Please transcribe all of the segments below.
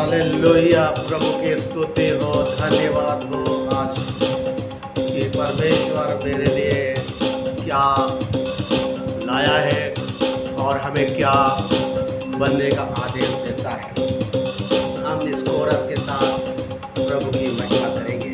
Hallelujah. प्रभु की स्तुति हो, धन्यवाद हो आज कि परमेश्वर मेरे लिए क्या लाया है और हमें क्या बनने का आदेश देता है। हम इस कोरस के साथ प्रभु की महिमा करेंगे।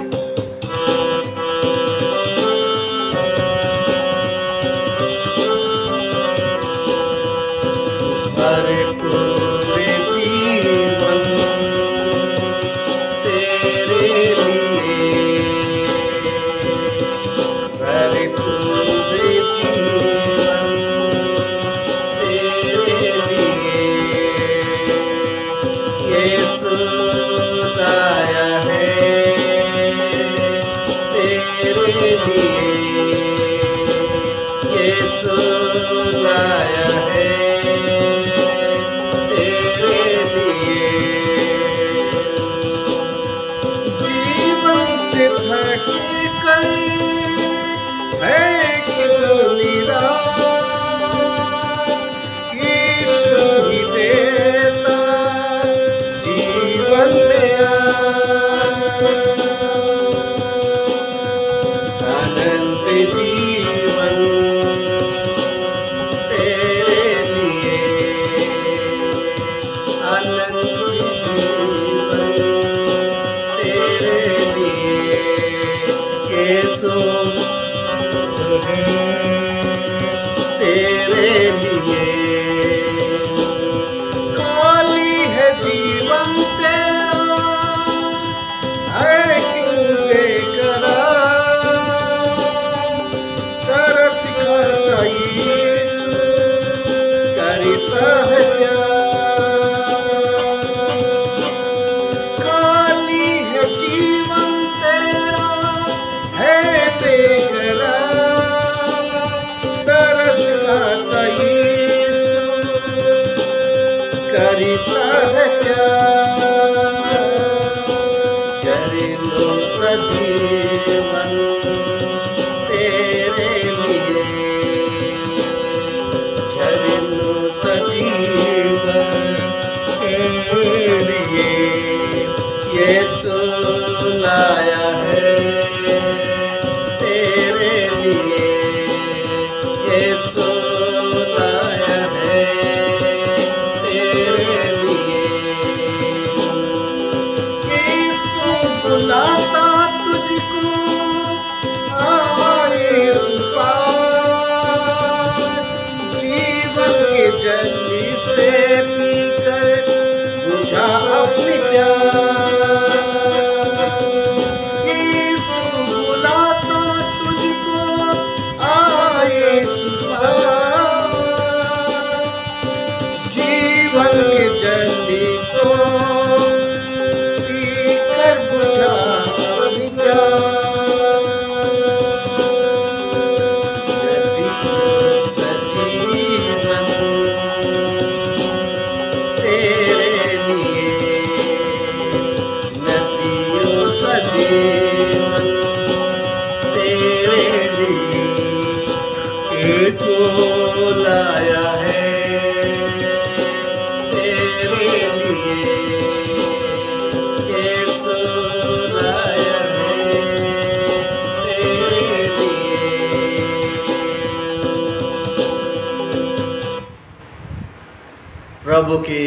प्रभु की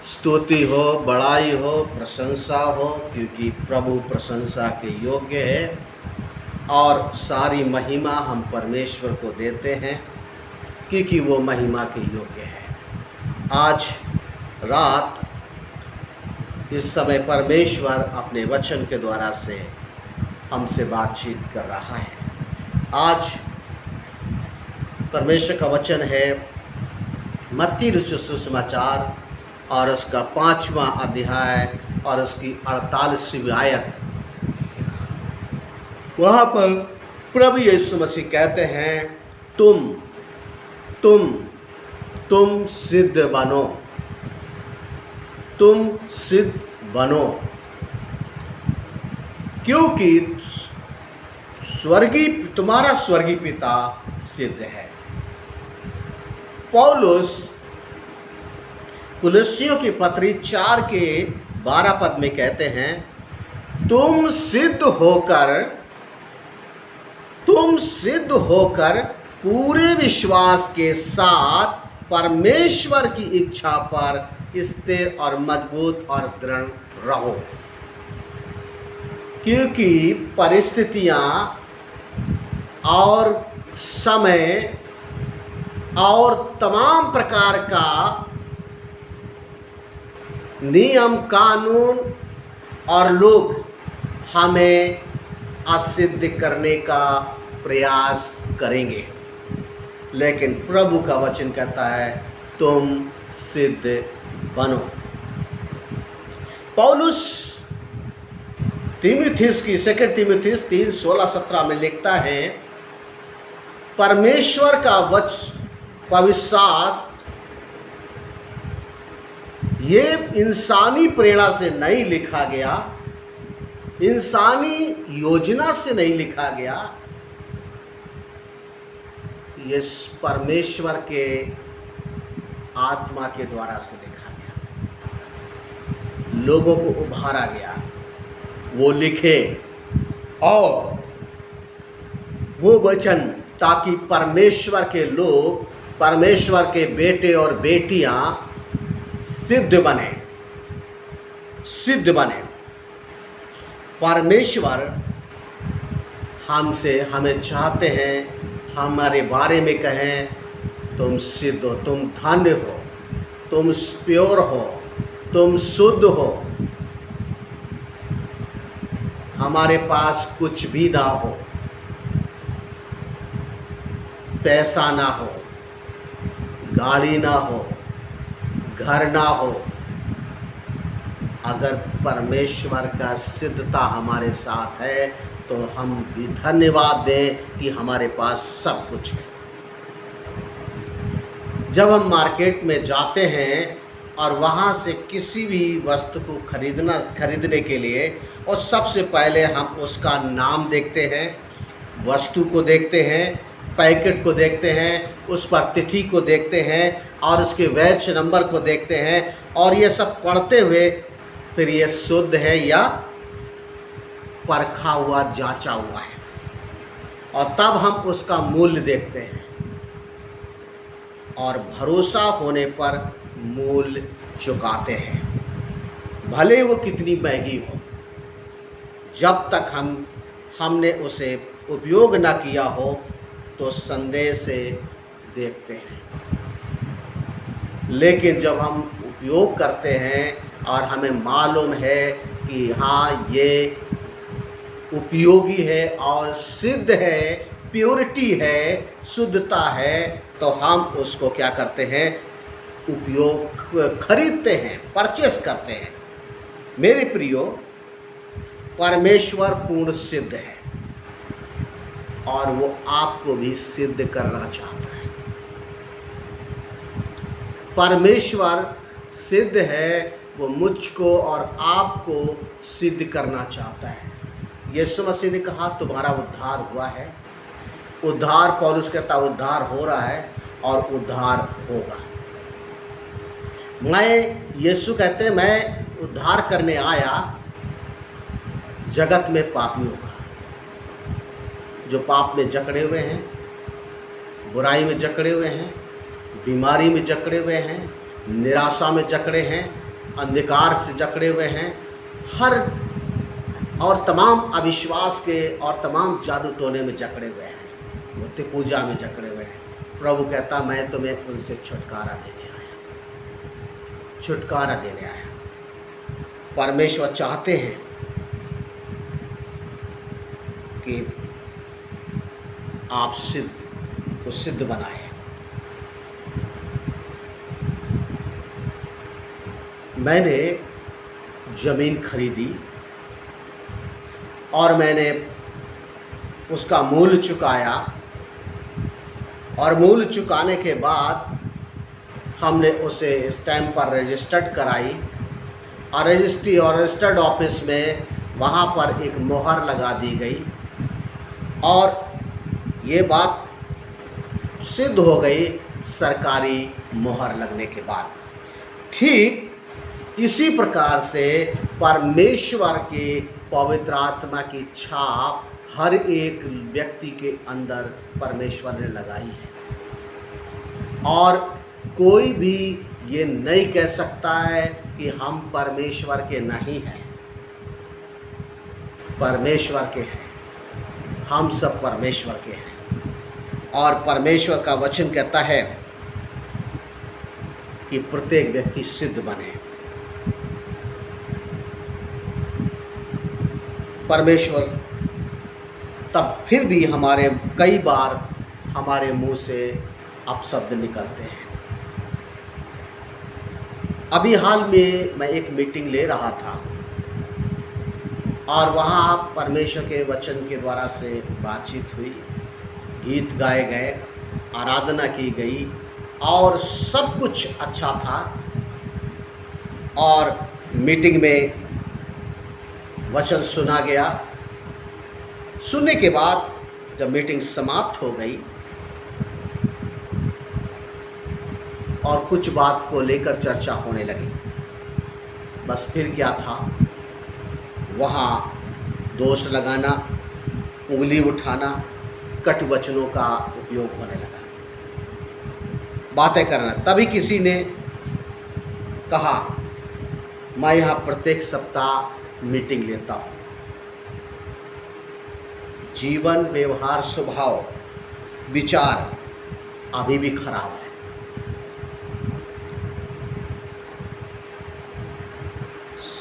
स्तुति हो, बड़ाई हो, प्रशंसा हो, क्योंकि प्रभु प्रशंसा के योग्य है और सारी महिमा हम परमेश्वर को देते हैं क्योंकि वो महिमा के योग्य है। आज रात इस समय परमेश्वर अपने वचन के द्वारा से हमसे बातचीत कर रहा है। आज परमेश्वर का वचन है मत्ती रचित सुसमाचार और उसका 5वां अध्याय और उसकी 48वीं आयत। वहाँ पर प्रभु यीशु मसीह कहते हैं, तुम सिद्ध बनो, तुम सिद्ध बनो, क्योंकि तुम्हारा स्वर्गीय पिता सिद्ध है। पौलुस कुलुस्सियों की पत्री 4 के 12 पद में कहते हैं, तुम सिद्ध होकर पूरे विश्वास के साथ परमेश्वर की इच्छा पर स्थिर और मजबूत और दृढ़ रहो। क्योंकि परिस्थितियां और समय और तमाम प्रकार का नियम कानून और लोग हमें असिद्ध करने का प्रयास करेंगे, लेकिन प्रभु का वचन कहता है तुम सिद्ध बनो। पौलुस तीमुथियुस की 2 तीमुथियुस 3:16-17 में लिखता है, परमेश्वर का पवित्र शास्त्र ये इंसानी प्रेरणा से नहीं लिखा गया, इंसानी योजना से नहीं लिखा गया, ये परमेश्वर के आत्मा के द्वारा से लिखा गया, लोगों को उभारा गया, वो लिखे और वो वचन ताकि परमेश्वर के लोग, परमेश्वर के बेटे और बेटियां सिद्ध बने। परमेश्वर हमें चाहते हैं, हमारे बारे में कहें तुम सिद्ध हो, तुम धन्य हो, तुम प्योर हो, तुम शुद्ध हो। हमारे पास कुछ भी ना हो, पैसा ना हो, गाड़ी ना हो, घर ना हो, अगर परमेश्वर का सिद्धता हमारे साथ है तो हम भी धन्यवाद दें कि हमारे पास सब कुछ है। जब हम मार्केट में जाते हैं और वहाँ से किसी भी वस्तु को खरीदने के लिए, और सबसे पहले हम उसका नाम देखते हैं, वस्तु को देखते हैं, पैकेट को देखते हैं, उस पर तिथि को देखते हैं और उसके वैच नंबर को देखते हैं, और ये सब पढ़ते हुए फिर ये शुद्ध है या परखा हुआ, जांचा हुआ है, और तब हम उसका मूल्य देखते हैं और भरोसा होने पर मूल्य चुकाते हैं, भले वो कितनी महंगी हो। जब तक हमने उसे उपयोग न किया हो तो संदेह से देखते हैं, लेकिन जब हम उपयोग करते हैं और हमें मालूम है कि हाँ ये उपयोगी है और सिद्ध है, प्योरिटी है, शुद्धता है, तो हम उसको क्या करते हैं, खरीदते हैं, परचेस करते हैं। मेरे प्रियो, परमेश्वर पूर्ण सिद्ध है और वो आपको भी सिद्ध करना चाहता है। परमेश्वर सिद्ध है, वो मुझको और आपको सिद्ध करना चाहता है। यीशु मसीह ने कहा तुम्हारा उद्धार हुआ है। उद्धार, पौलुस कहता उद्धार हो रहा है और उद्धार होगा। यीशु कहते मैं उद्धार करने आया जगत में पापियों का, जो पाप में जकड़े हुए हैं, बुराई में जकड़े हुए हैं, बीमारी में जकड़े हुए हैं, निराशा में जकड़े हैं, अंधकार से जकड़े हुए हैं, हर और तमाम अविश्वास के और तमाम जादू टोने में जकड़े हुए हैं, मूर्ति पूजा में जकड़े हुए हैं। प्रभु कहता मैं तुम्हें उनसे छुटकारा देने आया। परमेश्वर चाहते हैं कि आप सिद्ध बनाए। मैंने ज़मीन खरीदी और मैंने उसका मूल्य चुकाया, और मूल्य चुकाने के बाद हमने उसे स्टैम्प पर रजिस्टर्ड कराई, और रजिस्टर्ड ऑफिस में वहाँ पर एक मोहर लगा दी गई, और ये बात सिद्ध हो गई सरकारी मोहर लगने के बाद। ठीक इसी प्रकार से परमेश्वर के पवित्र आत्मा की छाप हर एक व्यक्ति के अंदर परमेश्वर ने लगाई है, और कोई भी ये नहीं कह सकता है कि हम परमेश्वर के नहीं हैं। परमेश्वर के हैं, हम सब परमेश्वर के हैं। और परमेश्वर का वचन कहता है कि प्रत्येक व्यक्ति सिद्ध बने। परमेश्वर तब फिर भी हमारे कई बार हमारे मुंह से अपशब्द निकलते हैं। अभी हाल में मैं एक मीटिंग ले रहा था और वहाँ परमेश्वर के वचन के द्वारा से बातचीत हुई, गीत गाए गए, आराधना की गई और सब कुछ अच्छा था। और मीटिंग में वचन सुना गया। सुनने के बाद जब मीटिंग समाप्त हो गई और कुछ बात को लेकर चर्चा होने लगी, बस फिर क्या था, वहाँ दोष लगाना, उंगली उठाना, कट वचनों का उपयोग होने लगा, बातें करना। तभी किसी ने कहा, मैं यहाँ प्रत्येक सप्ताह मीटिंग लेता हूँ। जीवन, व्यवहार, स्वभाव, विचार अभी भी खराब है।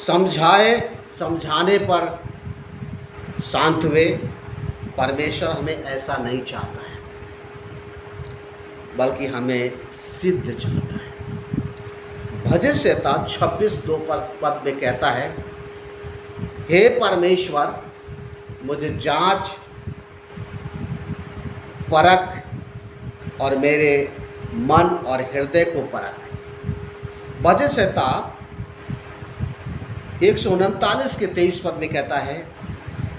समझाने पर शांत हुए। परमेश्वर हमें ऐसा नहीं चाहता है, बल्कि हमें सिद्ध चाहता है। भजन संहिता 26:2 पद में कहता है, हे परमेश्वर, मुझे जांच, परख और मेरे मन और हृदय को परख। भजन संहिता 139 के 23 पद में कहता है,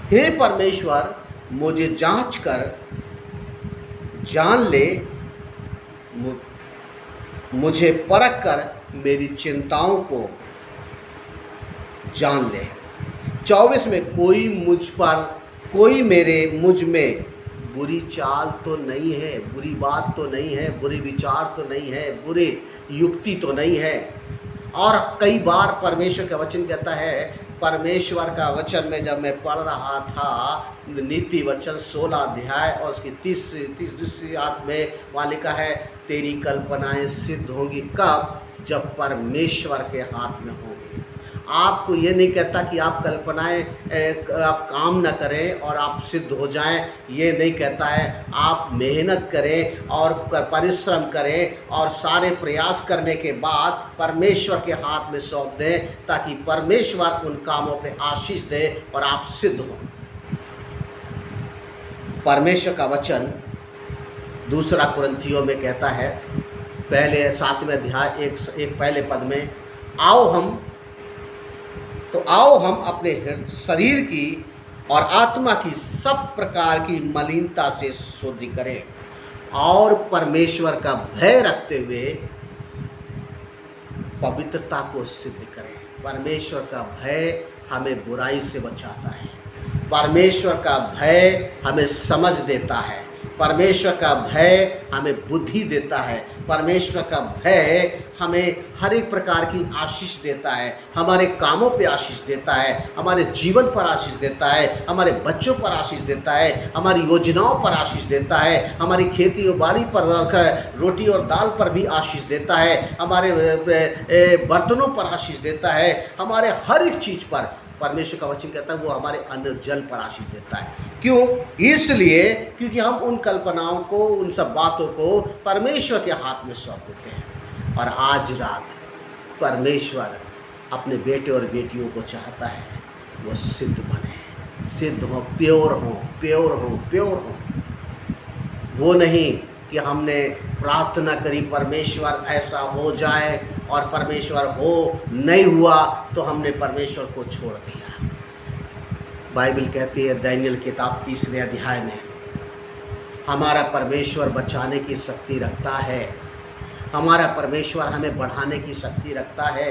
हे परमेश्वर, मुझे जांच कर जान ले, मुझे परख कर मेरी चिंताओं को जान ले। 24 में, कोई मुझ में बुरी चाल तो नहीं है, बुरी बात तो नहीं है, बुरे विचार तो नहीं है, बुरी युक्ति तो नहीं है। और कई बार परमेश्वर का वचन कहता है, परमेश्वर का वचन में जब मैं पढ़ रहा था नीति वचन 16 अध्याय और उसकी 30 आयत में वहाँ लिखा है, तेरी कल्पनाएं सिद्ध होंगी। कब? जब परमेश्वर के हाथ में होंगी। आपको ये नहीं कहता कि आप कल्पनाएं आप काम न करें और आप सिद्ध हो जाएं, ये नहीं कहता है। आप मेहनत करें और परिश्रम करें और सारे प्रयास करने के बाद परमेश्वर के हाथ में सौंप दें, ताकि परमेश्वर उन कामों पे आशीष दे और आप सिद्ध हों। परमेश्वर का वचन 2 कुरिन्थियों में कहता है, पहले 7वें अध्याय एक पहले पद में, आओ हम अपने शरीर की और आत्मा की सब प्रकार की मलिनता से शुद्धि करें और परमेश्वर का भय रखते हुए पवित्रता को सिद्ध करें। परमेश्वर का भय हमें बुराई से बचाता है। परमेश्वर का भय हमें समझ देता है। परमेश्वर का भय हमें बुद्धि देता है। परमेश्वर का भय हमें हर एक प्रकार की आशीष देता है। हमारे कामों पे आशीष देता है, हमारे जीवन पर आशीष देता है, हमारे बच्चों पर आशीष देता है, हमारी योजनाओं पर आशीष देता है, हमारी खेती और बाड़ी पर, रोटी और दाल पर भी आशीष देता है, हमारे बर्तनों पर आशीष देता है, हमारे हर एक चीज़ पर परमेश्वर का वचन कहता है वो हमारे अन्न जल पर आशीष देता है। क्यों? इसलिए क्योंकि हम उन कल्पनाओं को, उन सब बातों को परमेश्वर के हाथ में सौंप देते हैं। और आज रात परमेश्वर अपने बेटे और बेटियों को चाहता है वो सिद्ध बने, सिद्ध हो, प्योर हो। वो नहीं कि हमने प्रार्थना करी परमेश्वर ऐसा हो जाए और परमेश्वर नहीं हुआ तो हमने परमेश्वर को छोड़ दिया। बाइबल कहती है दानियल किताब 3 अध्याय में, हमारा परमेश्वर बचाने की शक्ति रखता है। हमारा परमेश्वर हमें बढ़ाने की शक्ति रखता है।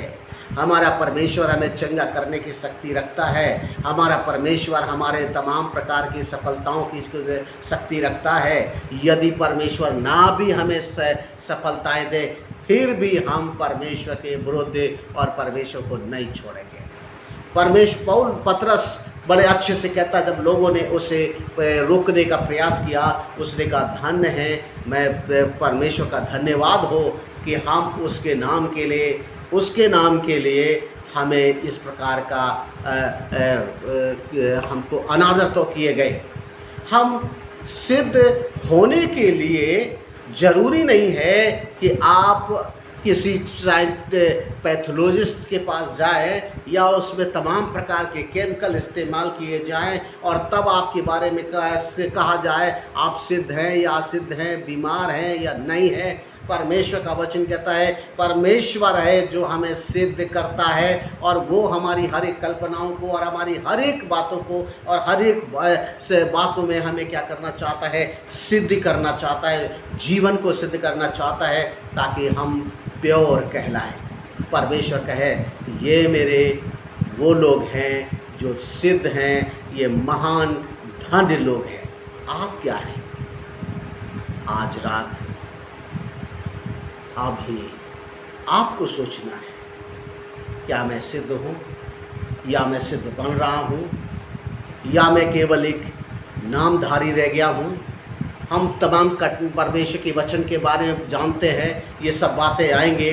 हमारा परमेश्वर हमें चंगा करने की शक्ति रखता है। हमारा परमेश्वर हमारे तमाम प्रकार की सफलताओं की शक्ति रखता है। यदि परमेश्वर ना भी हमें सफलताएं दे, फिर भी हम परमेश्वर के विरुद्ध और परमेश्वर को नहीं छोड़ेंगे। परमेश्वर पौल पतरस बड़े अच्छे से कहता, जब लोगों ने उसे रोकने का प्रयास किया, उसने कहा धन्य है, मैं परमेश्वर का धन्यवाद हो कि हम उसके नाम के लिए हमें इस प्रकार का हमको अनादर तो किए गए। हम सिद्ध होने के लिए ज़रूरी नहीं है कि आप किसी पैथोलॉजिस्ट के पास जाएं या उसमें तमाम प्रकार के केमिकल इस्तेमाल किए जाएं और तब आपके बारे में कहा जाए आप सिद्ध हैं या असिद्ध हैं, बीमार हैं या नहीं हैं। परमेश्वर का वचन कहता है परमेश्वर है जो हमें सिद्ध करता है, और वो हमारी हर एक कल्पनाओं को और हमारी हर एक बातों को और हर एक बातों में हमें क्या करना चाहता है, सिद्ध करना चाहता है, जीवन को सिद्ध करना चाहता है, ताकि हम प्योर कहलाएं। परमेश्वर कहे ये मेरे वो लोग हैं जो सिद्ध हैं, ये महान धन्य लोग हैं। आप क्या हैं? आज रात अभी आपको सोचना है, क्या मैं सिद्ध हूँ या मैं सिद्ध बन रहा हूँ या मैं केवल एक नामधारी रह गया हूँ। हम तमाम परमेश्वर के वचन के बारे में जानते हैं, ये सब बातें आएंगे,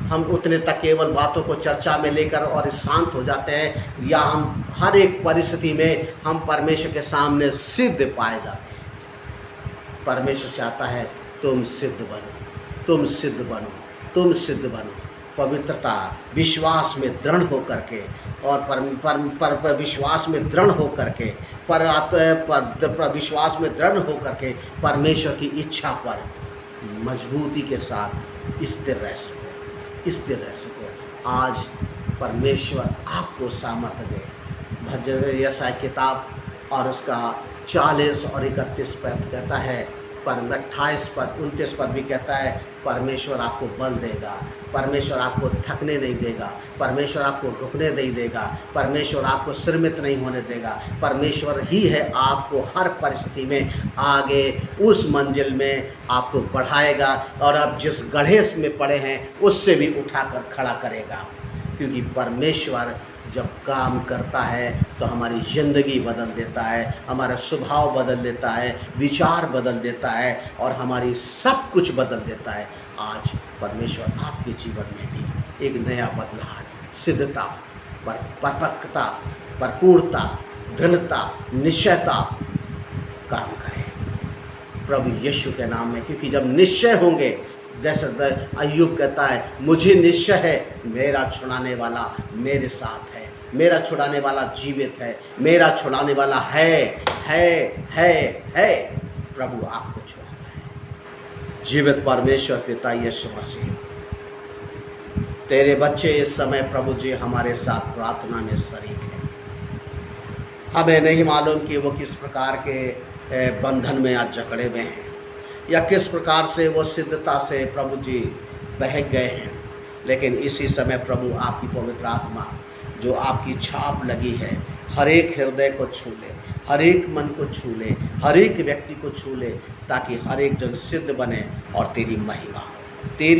हम उतने तक केवल बातों को चर्चा में लेकर और शांत हो जाते हैं, या हम हर एक परिस्थिति में हम परमेश्वर के सामने सिद्ध पाए जाते हैं। परमेश्वर चाहता है तुम सिद्ध बनो, तुम सिद्ध बनो, तुम सिद्ध बनो। पवित्रता, विश्वास में दृढ़ होकर के और विश्वास में दृढ़ होकर के विश्वास में दृढ़ होकर के परमेश्वर की इच्छा पर मजबूती के साथ स्थिर रह सको। आज परमेश्वर आपको सामर्थ्य दे। भजन यशाया किताब और उसका 40 और 31 पद कहता है, पर 28 पद 29 पद भी कहता है परमेश्वर आपको बल देगा, परमेश्वर आपको थकने नहीं देगा, परमेश्वर आपको रुकने नहीं देगा, परमेश्वर आपको श्रमित नहीं होने देगा। परमेश्वर ही है आपको हर परिस्थिति में आगे उस मंजिल में आपको बढ़ाएगा, और आप जिस गड्ढे में पड़े हैं उससे भी उठाकर खड़ा करेगा। क्योंकि परमेश्वर जब काम करता है तो हमारी ज़िंदगी बदल देता है, हमारा स्वभाव बदल देता है, विचार बदल देता है और हमारी सब कुछ बदल देता है। आज परमेश्वर आपके जीवन में भी एक नया बदलाव, सिद्धता, परिपक्वता, भरपूरता, दृढ़ता, निश्चयता काम करे प्रभु यीशु के नाम में। क्योंकि जब निश्चय होंगे, जैसे अय्यूब कहता है मुझे निश्चय है मेरा छुड़ाने वाला मेरे साथ है, मेरा छुड़ाने वाला जीवित है, मेरा छुड़ाने वाला है। प्रभु आपको छुड़ाना है। जीवित परमेश्वर पिता यीशु मसीह, तेरे बच्चे इस समय प्रभु जी हमारे साथ प्रार्थना में शरीक हैं। हमें नहीं मालूम कि वो किस प्रकार के बंधन में आज जकड़े हुए हैं या किस प्रकार से वो सिद्धता से प्रभु जी बहक गए हैं, लेकिन इसी समय प्रभु आपकी पवित्र आत्मा जो आपकी छाप लगी है हर एक हृदय को छू ले, हर एक मन को छू ले, हर एक व्यक्ति को छू ले, ताकि हर एक जन सिद्ध बने और तेरी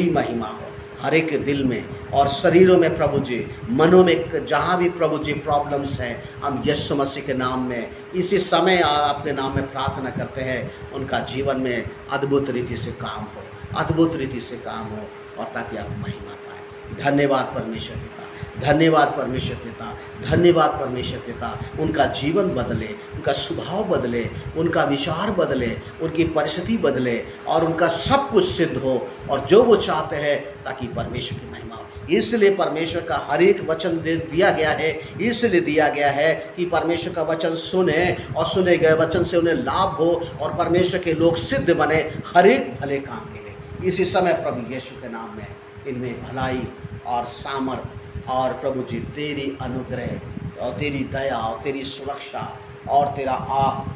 महिमा हो हर एक दिल में और शरीरों में प्रभु जी, मनों में जहाँ भी प्रभु जी प्रॉब्लम्स हैं, हम यीशु मसीह के नाम में इसी समय आपके नाम में प्रार्थना करते हैं, उनका जीवन में अद्भुत रीति से काम हो, अद्भुत रीति से काम हो, और ताकि आप महिमा पाए। धन्यवाद परमेश्वर पिता, धन्यवाद परमेश्वर पिता, धन्यवाद परमेश्वर पिता। उनका जीवन बदले, उनका स्वभाव बदले, उनका विचार बदले, उनकी परिस्थिति बदले और उनका सब कुछ सिद्ध हो और जो वो चाहते हैं, ताकि परमेश्वर की महिमा हो। इसलिए परमेश्वर का हर एक वचन दिया गया है, इसलिए दिया गया है कि परमेश्वर का वचन सुने और सुने गए वचन से उन्हें लाभ हो और परमेश्वर के लोग सिद्ध बने हर एक भले काम के लिए। इसी समय प्रभु यीशु के नाम में इनमें भलाई और सामर्थ और प्रभु जी तेरी अनुग्रह और तेरी दया और तेरी सुरक्षा और तेरा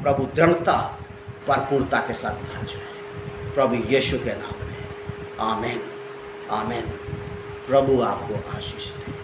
प्रभु दृढ़ता भरपूरता के साथ भर जाए प्रभु यीशु के नाम में। आमीन। आमीन। प्रभु आपको आशीष दे।